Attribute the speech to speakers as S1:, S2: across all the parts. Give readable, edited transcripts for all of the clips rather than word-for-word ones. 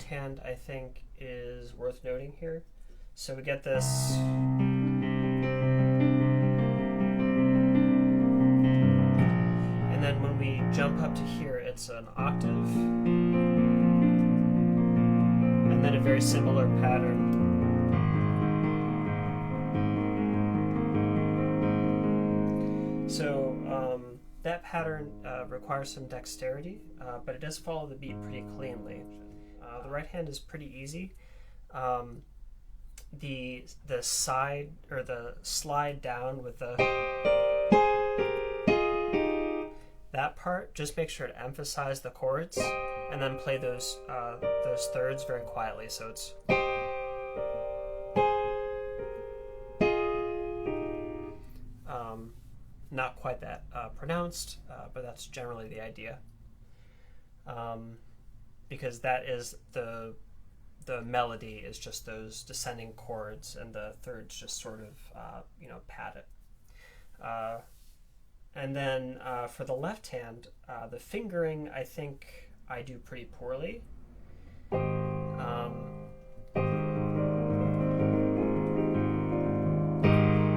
S1: hand, I think, is worth noting here. So we get this. And then when we jump up to here, it's an octave. And then a very similar pattern. So that pattern requires some dexterity, but it does follow the beat pretty cleanly. The right hand is pretty easy. The side or the slide down with that part, just make sure to emphasize the chords and then play those thirds very quietly. So it's not quite that pronounced, but that's generally the idea. Because that is the melody is just those descending chords, and the thirds just sort of pad it. And then for the left hand, the fingering, I think I do pretty poorly.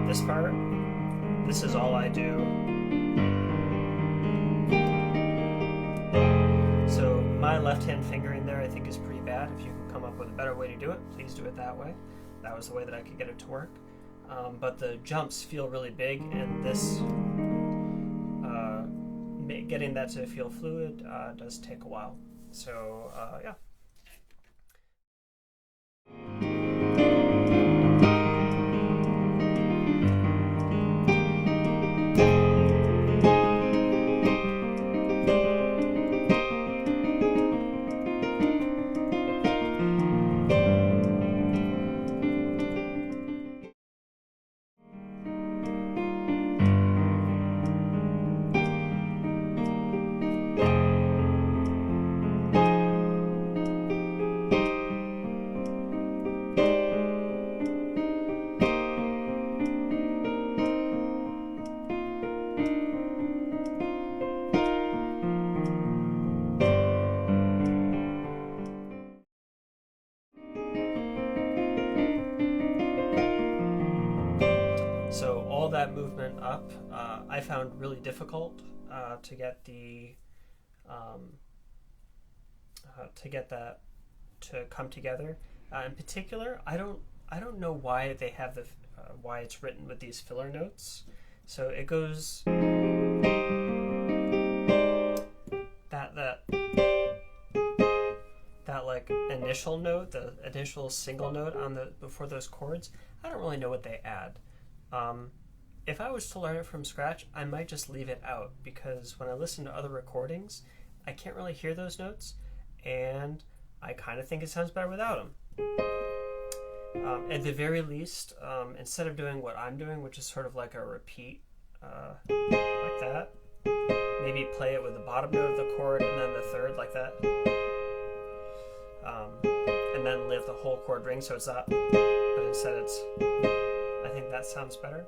S1: This part, this is all I do. So my left hand fingering there, I think, is pretty bad. If you can come up with a better way to do it, please do it that way. That was the way that I could get it to work. But the jumps feel really big, and this getting that to feel fluid does take a while. So yeah. So all that movement up, I found really difficult to get that to come together. In particular, I don't know why they have why it's written with these filler notes. So it goes that like initial note, the initial single note on before those chords. I don't really know what they add. If I was to learn it from scratch, I might just leave it out, because when I listen to other recordings, I can't really hear those notes, and I kind of think it sounds better without them. At the very least, instead of doing what I'm doing, which is sort of like a repeat, like that, maybe play it with the bottom note of the chord and then the third like that, and then live the whole chord ring so it's up, but instead it's, I think that sounds better.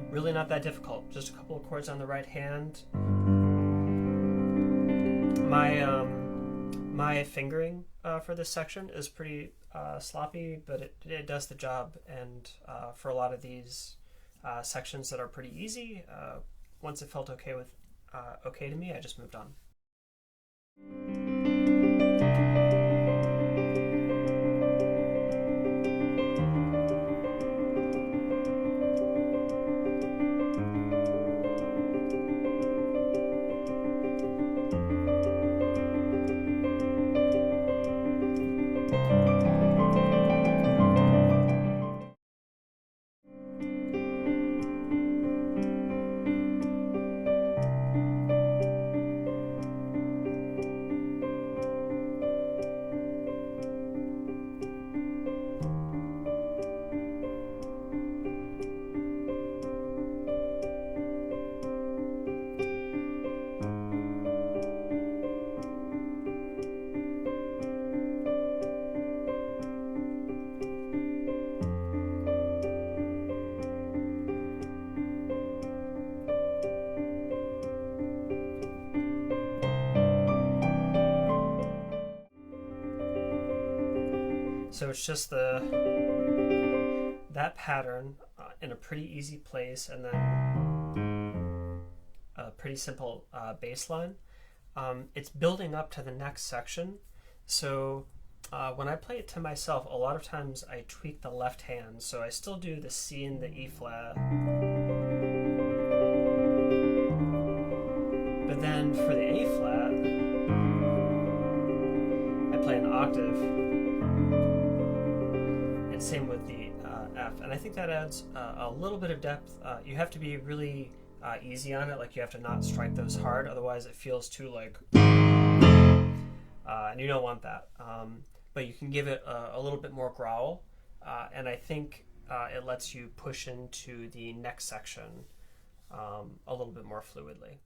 S1: Really not that difficult. Just a couple of chords on the right hand. My fingering for this section is pretty sloppy, but it does the job. And for a lot of these sections that are pretty easy, once it felt okay to me, I just moved on. So it's just that pattern in a pretty easy place, and then a pretty simple bass line. It's building up to the next section. So when I play it to myself, a lot of times I tweak the left hand. So I still do the C and the E flat. But then for the A flat, I play an octave. And same with the F. And I think that adds a little bit of depth. You have to be really easy on it. Like, you have to not strike those hard. Otherwise it feels too like... and you don't want that. But you can give it a little bit more growl. And I think it lets you push into the next section a little bit more fluidly.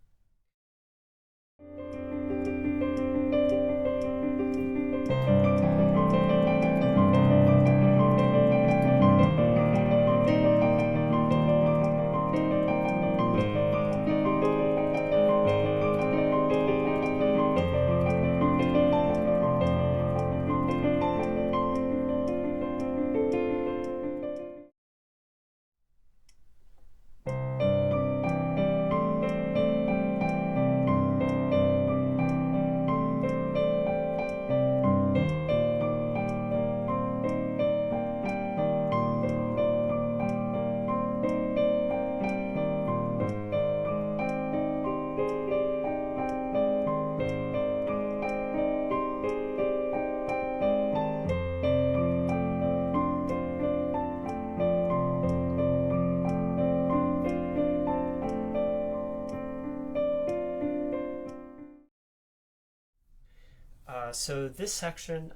S1: So this section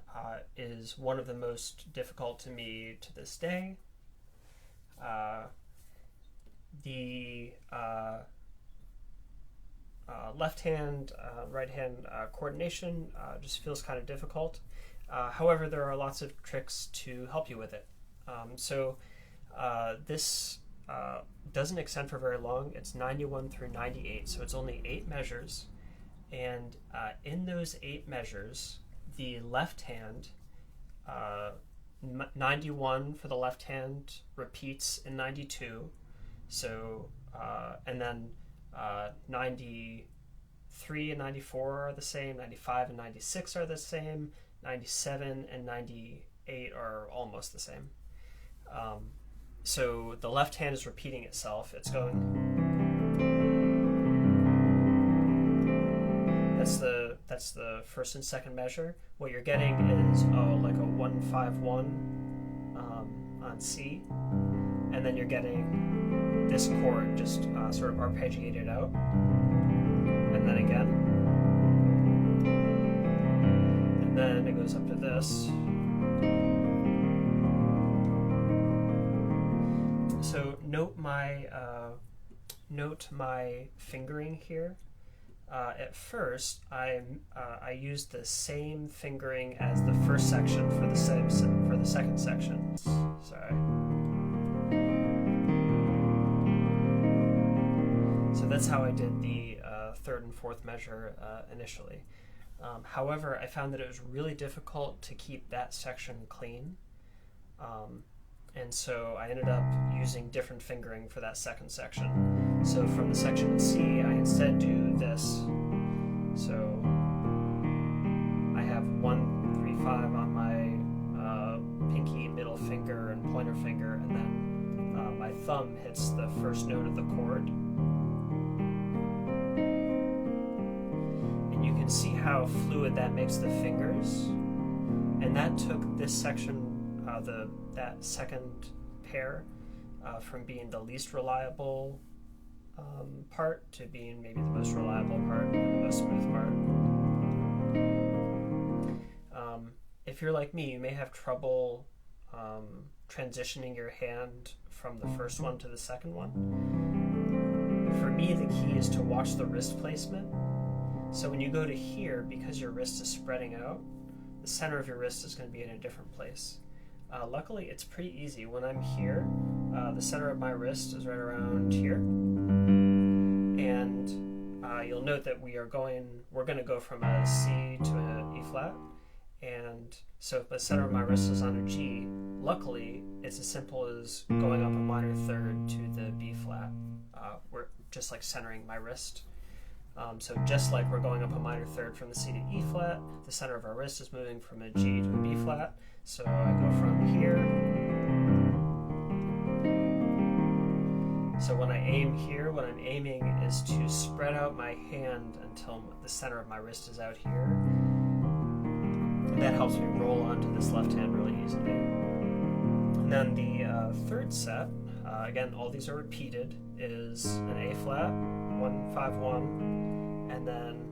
S1: is one of the most difficult to me to this day. The left hand, right hand coordination just feels kind of difficult. However, there are lots of tricks to help you with it. This doesn't extend for very long. It's 91 through 98, so it's only 8 measures. And in those 8 measures, the left hand, 91 for the left hand repeats in 92. So, and then 93 and 94 are the same, 95 and 96 are the same, 97 and 98 are almost the same. So the left hand is repeating itself. It's going... That's the first and second measure. What you're getting is like a 1-5-1 on C, and then you're getting this chord just sort of arpeggiated out, and then again, and then it goes up to this. So note my fingering here. At first, I used the same fingering as the first section for the second section. Sorry. So that's how I did the third and fourth measure initially. However, I found that it was really difficult to keep that section clean. And so I ended up using different fingering for that second section. So from the section in C, I instead do this. So I have 1, 3, 5 on my pinky, middle finger, and pointer finger, and then my thumb hits the first note of the chord. And you can see how fluid that makes the fingers. And that took this section, that second pair, from being the least reliable part to being maybe the most reliable part and the most smooth part. If you're like me, you may have trouble transitioning your hand from the first one to the second one. For me, the key is to watch the wrist placement. So when you go to here, because your wrist is spreading out, the center of your wrist is going to be in a different place. Luckily, it's pretty easy. When I'm here, the center of my wrist is right around here. And you'll note that we're going to go from a C to an E flat. And so if the center of my wrist is on a G, luckily it's as simple as going up a minor third to the B flat. We're just like centering my wrist. So just like we're going up a minor third from the C to E flat, the center of our wrist is moving from a G to a B flat. So I go from here. So when I aim here, what I'm aiming is to spread out my hand until the center of my wrist is out here. And that helps me roll onto this left hand really easily. And then the third set, again, all these are repeated, is an A flat, 1, 5, 1, and then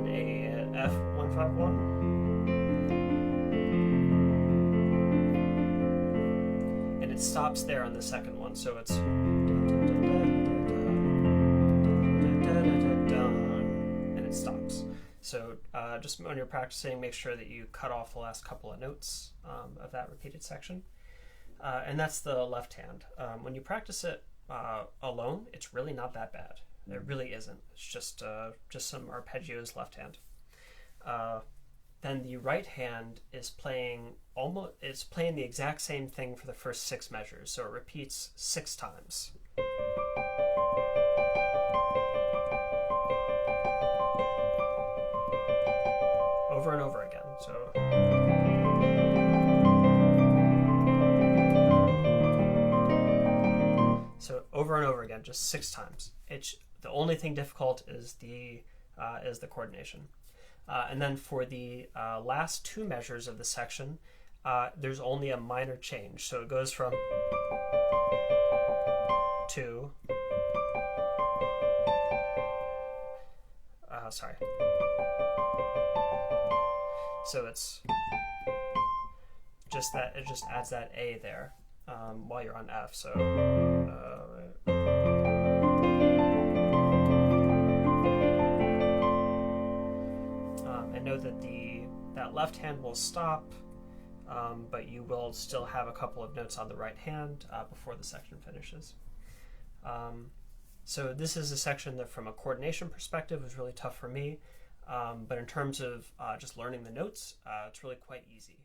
S1: a F, 1, 5, 1. It stops there on the second one, so it's and it stops. So just when you're practicing, make sure that you cut off the last couple of notes of that repeated section. And that's the left hand. When you practice it alone, it's really not that bad. It really isn't. It's just some arpeggios left hand. Then the right hand is playing the exact same thing for the first 6 measures, so it repeats 6 times. Over and over again. So over and over again, just 6 times. The only thing difficult is the coordination. And then for the last 2 measures of the section, there's only a minor change. So it goes from 2, so it's just that, it just adds that A there while you're on F. So and know that that left hand will stop, but you will still have a couple of notes on the right hand before the section finishes. So this is a section that from a coordination perspective was really tough for me, but in terms of just learning the notes, it's really quite easy.